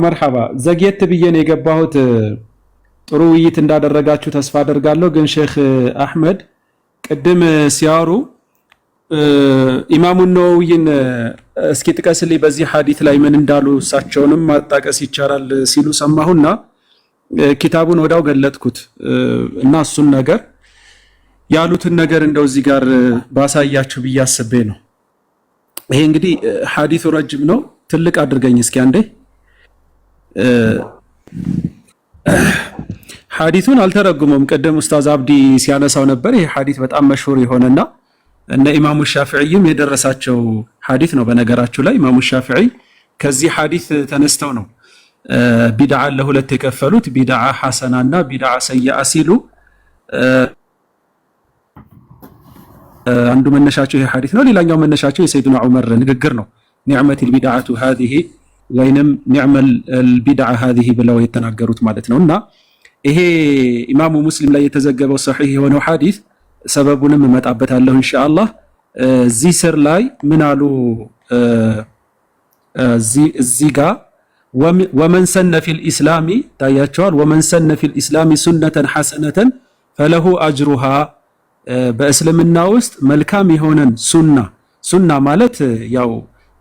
መርሐባ ዘግየት ብዬ ነው የገባሁት። ጥሩ ውይይት እንዳደረጋችሁ ተስፋ አደርጋለሁ። ግን ሼክ አህመድ ቅድም ሲያወሩ ኢማሙ ነወዊን እስኪ ጥቀስልኝ በዚህ ሐዲስ ላይ ምን እንዳሉ እሳቸውንም ማጣቀስ ይቻላል ሲሉ ሰማሁና ኪታቡን ወዳው ገለጥኩት እና እሱን ነገር ያሉትን ነገር እንደው እዚህ ጋር ባሳያችሁ ብዬ አስቤ ነው። ይሄ እንግዲህ ሐዲሱ ረጅም ነው። ትልቅ አድርገኝ እስኪ አንዴ ሐዲሱን አልተረጉመም። ቀደም ኡስታዝ አብዲ ሲያነሳው ነበር። ይሄ ሐዲስ በጣም መሽሁር የሆነና እነ ኢማሙ ሻፊዒም የደረሳቸው ሐዲስ ነው። በነገራችሁ ላይ ኢማሙ ሻፊዒ ከዚህ ሐዲስ ተነስተው ነው ቢድዓ ለሁለት የከፈሉት፣ ቢድዓ ሐሰናና ቢድዓ ሰይአ ሲሉ አንዱ መነሻቸው ይሄ ሐዲስ ነው። ሌላኛው መነሻቸው የሰይድና ዑመር ንግግር ነው። ኒዕመቲል ቢድዓቱ ሃዚሂ ወይንም ኒዕመል ቢድዓ ሃዚሂ ብለው የተናገሩት ማለት ነው። እና ይሄ ኢማሙ ሙስሊም ላይ የተዘገበው ሰሒህ የሆነው ሐዲስ ሰበቡንም እመጣበታለሁ ኢንሻአላህ። እዚህ ስር ላይ ምን አሉ? እዚህ ጋር ወመን ሰነ ፊል ኢስላሚ ታያቸዋል። ወመን ሰነ ፊል ኢስላሚ ሱነተን ሐሰነተን ፈለሁ አጅሩሃ። በእስልምና ውስጥ መልካም የሆነን ሱና ማለት ያው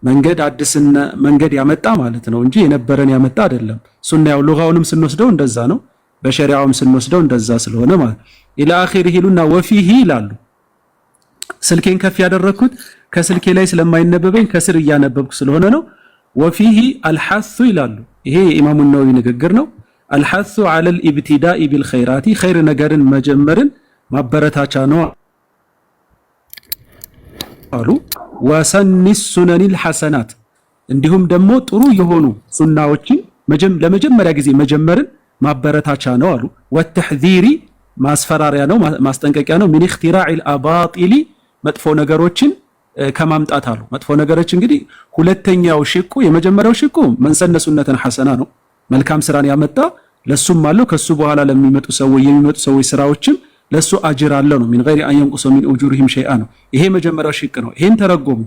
መንገድ አዲስና መንገድ ያመጣ ማለት ነው እንጂ የነበረን ያመጣ አይደለም። ሱና ያው ሉጋውንም ስንወስደው እንደዛ ነው፣ በሸሪዓውም ስንወስደው እንደዛ ስለሆነ ማለት ኢላ አኺሪሂ ይሉና ወፊሂ ይላሉ። ስልኬን ከፍ ያደረኩት ከስልኬ ላይ ስለማይነበበኝ ከስር እያነበብኩ ስለሆነ ነው። ወፊሂ አልሐሱ ይላሉ። ይሄ የኢማሙ ነወዊ ንግግር ነው። አልሐሱ ዐለል ኢብቲዳኢ ቢልኸይራቲ ኸይር ነገርን መጀመርን ማበረታቻ ነው አሉ። ወሰኒ ሱነኒል ሐሰናት እንዲሁም ደግሞ ጥሩ የሆኑ ሱናዎችን ለመጀመሪያ ጊዜ መጀመርን ማበረታቻ ነው አሉ። ወተሕዚሪ ማስፈራሪያ ነው ማስጠንቀቂያ ነው። ሚን ኢኽቲራዒል አባጢሊ መጥፎ ነገሮችን ከማምጣት አሉ። መጥፎ ነገሮች እንግዲህ ሁለተኛው ሽቁ፣ የመጀመሪያው ሽቁ መንሰነ ሱነተን ሐሰና ነው፣ መልካም ስራን ያመጣ ለሱም አለው ከሱ በኋላ ለሚመጡ ሰዎች ስራዎችም ለሱ አጅር አለ ነው። ሚን ገይሪ አን የንቁሰ ሚን ኡጁሪሂም ሸይአ ነው። ይሄ መጀመሪያው ሽቅ ነው። ይሄን ተረጎሙ።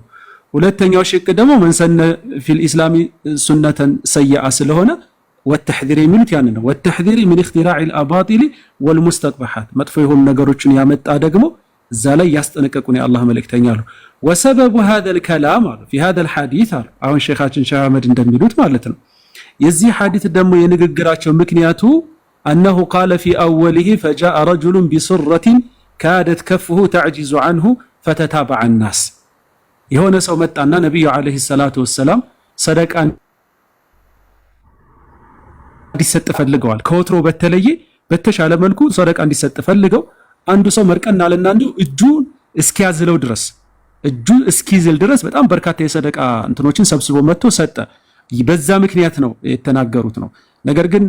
ሁለተኛው ሽቅ ደግሞ መንሰነ ፊል ኢስላሚ ሱነተን ሰይአ ስለሆነ ወተሕዚር የሚሉት ያን ነው። ወተሕዚር ሚን ኢኽቲራዒል አባጢሊ ወልሙስተቅበሓት መጥፎ የሆኑ ነገሮችን ያመጣ ደግሞ እዛ ላይ ያስጠነቀቁን የአላህ መልእክተኛ አሉ። ወሰበቡ ሃዘል ከላም አሉ ፊ ሃዘል ሐዲስ አሉ አሁን ሼኻችን ሼህ አህመድ እንደሚሉት ማለት ነው። የዚህ ሐዲስ ደግሞ የንግግራቸው ምክንያቱ أنه قال في أوله فجاء رجل بصرة كادت كفه تعجز عنه فتتابع الناس يهون سو متانا نبي عليه الصلاة والسلام صدق أن እንዲሰጥ ፈልገዋል። ከወትሮ በተለየ በተሻለ መልኩ ሰደቃ እንዲሰጥ ፈልገው አንዱ ሰው መርቀና አለና አንዱ እጁን እስኪያዝለው ድረስ እጁ እስኪዝል ድረስ በጣም በርካታ የሰደቃ እንትኖችን ሰብስቦ መጥቶ ሰጠ። በዛ ምክንያት ነው የተናገሩት ነው። ነገር ግን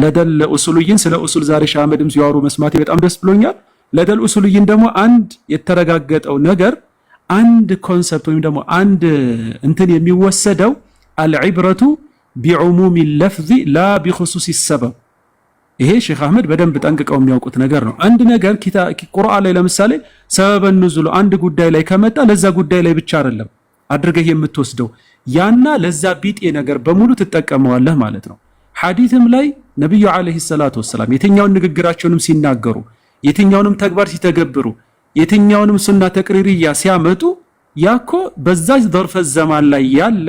ለደል ኡሱልይን ስለ ኡሱል ዛሬ ሼህ አህመድም ሲያወሩ መስማቴ በጣም ደስ ብሎኛል። ለደል ኡሱልይን ደግሞ አንድ የተረጋገጠው ነገር አንድ ኮንሰፕት ወይም ደግሞ አንድ እንትን የሚወሰደው አልዒብረቱ ቢዑሙሚ ለፍዚ ላ ቢኹሱሲ ሰበብ። ይሄ ሼህ አህመድ በደንብ ጠንቅቀው የሚያውቁት ነገር ነው። አንድ ነገር ቁርአን ላይ ለምሳሌ ሰበበ ኑዙል አንድ ጉዳይ ላይ ከመጣ ለዛ ጉዳይ ላይ ብቻ አይደለም አድርገህ የምትወስደው ያና ለዛ ቢጤ ነገር በሙሉ ትጠቀመዋለህ ማለት ነው። ሐዲስም ላይ ነብዩ አለይሂ ሰላቱ ወሰላም የትኛውን ንግግራቸውንም ሲናገሩ የትኛውንም ተግባር ሲተገብሩ የትኛውንም ሱና ተቅሪሪያ ሲያመጡ ያኮ በዛች ዘርፈ ዘማን ላይ ያለ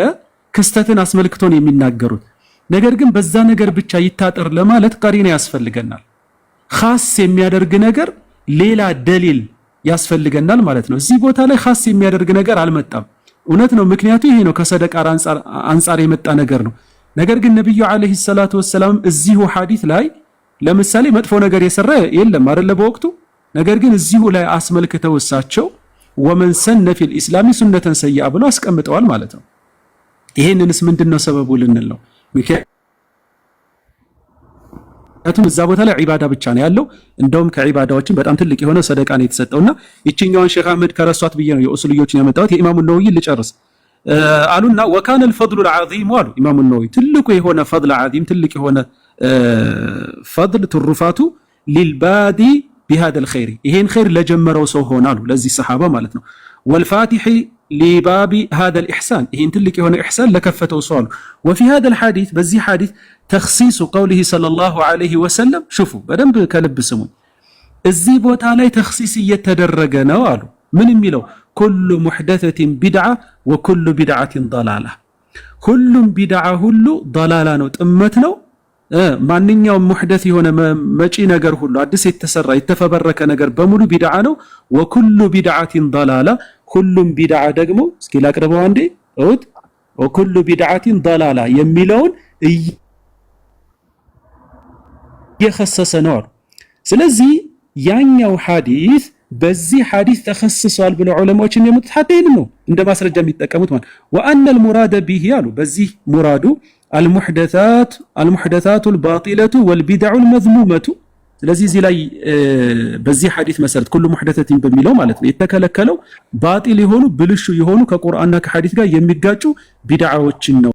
ክስተትን አስመልክቶን የሚናገሩት ነገር ግን በዛ ነገር ብቻ ይታጠር ለማለት ቀሪና ያስፈልገናል። ኻስ የሚያደርግ ነገር ሌላ ደሊል ያስፈልገናል ማለት ነው። እዚህ ቦታ ላይ ኻስ የሚያደርግ ነገር አልመጣም። እውነት ነው፣ ምክንያቱ ይሄ ነው፣ ከሰደቃ አንፃር የመጣ ነገር ነው። ነገር ግን ነብዩ አለይሂ ሰላቱ ወሰላም እዚሁ ሐዲስ ላይ ለምሳሌ መጥፎ ነገር የሰራ የለም አይደለ በወቅቱ። ነገር ግን እዚሁ ላይ አስመልክተው እሳቸው ወመን ሰነ ፊል ኢስላሚ ሱነተን ሰይአ ብለው አስቀምጠዋል ማለት ነው። ይሄንንስ ምንድነው ሰበቡ ልንል ነው። ምክንያቱም እዛ ቦታ ላይ ዒባዳ ብቻ ነው ያለው። እንደውም ከዒባዳዎችን በጣም ትልቅ የሆነ ሰደቃ ነው የተሰጠውና ይችኛውን ሼህ አህመድ ከረሷት ብዬ ነው የኡሱልዮችን ያመጣሁት። የኢማሙ ነወዊ ልጨርስ አሉና ወካነ الفضل العظيم አሉ ኢማሙ ነወዊ ትልቁ የሆነ ፈድል ዓዚም ትልቅ የሆነ ፈድል ትሩፋቱ ሊልባዲ بهذا الخير ይሄን ኸይር ለጀመረው ሰው ሆናሉ ለዚህ ሰሃባ ማለት ነው። والفاتح ሊባቢ هذا الإحسان ይህን ትልቅ የሆነ ኢሕሳን ለከፈተው ሰው አሉ። وفي هذا الحديث በዚህ ሐዲስ ተኽሲሱ قوله صلى الله عليه وسلم شوፉ በደንብ ከልብ ስሙኝ። እዚህ ቦታ ላይ ተኽሲስ እየተደረገ ነው አሉ። ምን የሚለው ኩሉ ሙሕደተቲን ቢድዓ ወኩሉ ቢድዓቲን ضላላ፣ ሁሉም ቢድዓ ሁሉ ضላላ ነው ጥመት ነው። ማንኛውም ሙሕደት የሆነ መጪ ነገር ሁሉ አዲስ የተሰራ የተፈበረከ ነገር በሙሉ ቢድዓ ነው። ወኩሉ ቢድዓቲን ضላላ፣ ሁሉም ቢድዓ ደግሞ እስኪ ላቅርበው አንዴ እውት ወኩሉ ቢድዓቲን ضላላ የሚለውን እየከሰሰ ነው አሉ። ስለዚህ ያኛው ሐዲስ በዚህ ሐዲስ ተኸስሷል ብለው ዑለማዎችን የመጡት ሐዲስ ነው እንደ ማስረጃ የሚጠቀሙት ማለት ወአነ المراد به አሉ በዚህ ሙራዱ المحدثات الباطلة والبدع المذمومة። ስለዚህ እዚህ ላይ በዚህ ሐዲስ መሰረት ኩሉ ሙሕደተቲን በሚለው ማለት ነው የተከለከለው ባጢል የሆኑ ብልሹ የሆኑ ከቁርአንና ከሐዲስ ጋር የሚጋጩ ቢድዓዎችን ነው።